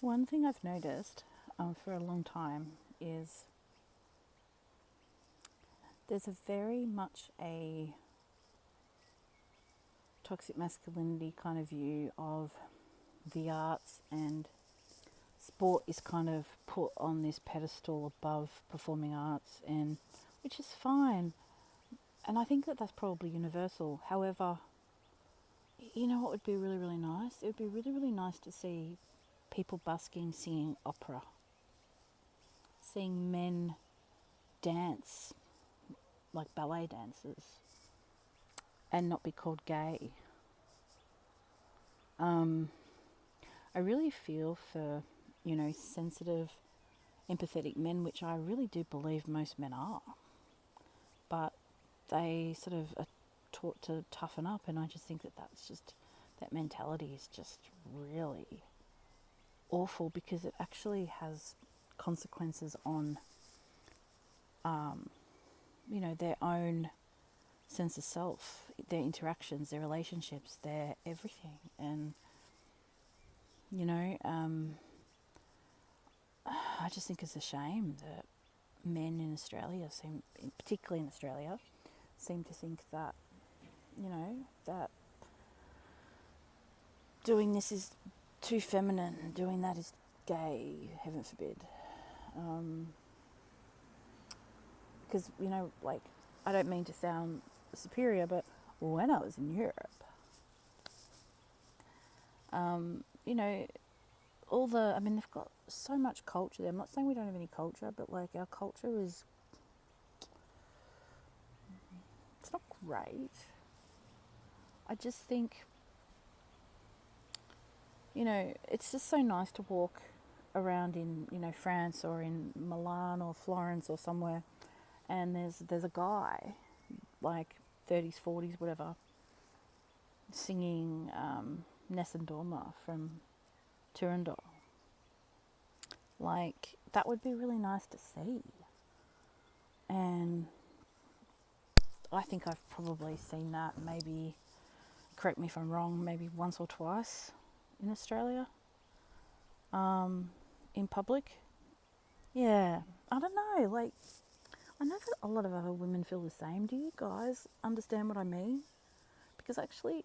One thing I've noticed for a long time is there's a very much a toxic masculinity kind of view of the arts, and sport is kind of put on this pedestal above performing arts, and which is fine. And I think that that's probably universal. However, you know what would be really, really nice? It would be really, really nice to see people busking singing opera, seeing men dance like ballet dancers and not be called gay. I really feel for, sensitive, empathetic men, which I really do believe most men are. But they sort of are taught to toughen up, and I just think that mentality is just really awful, because it actually has consequences on, their own sense of self, their interactions, their relationships, their everything. And, I just think it's a shame that men in Australia particularly in Australia, seem to think that, that doing this is too feminine and doing that is gay, heaven forbid. Because, I don't mean to sound superior, but when I was in Europe, they've got so much culture there. I'm not saying we don't have any culture, but our culture it's not great. I just think, it's just so nice to walk around in, France or in Milan or Florence or somewhere, and there's a guy, 30s, 40s, whatever, singing Nessun Dorma from Turandot. That would be really nice to see. And I think I've probably seen that, maybe, correct me if I'm wrong, maybe once or twice in Australia, in public. Yeah, I don't know, I know that a lot of other women feel the same. Do you guys understand what I mean? Because I actually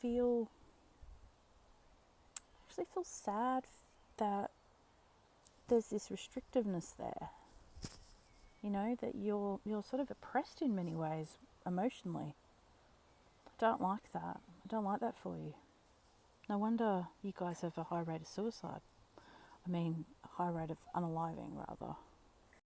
feel sad that there's this restrictiveness there. That you're sort of oppressed in many ways emotionally. I don't like that. I don't like that for you. No wonder you guys have a high rate of suicide. A high rate of unaliving, rather.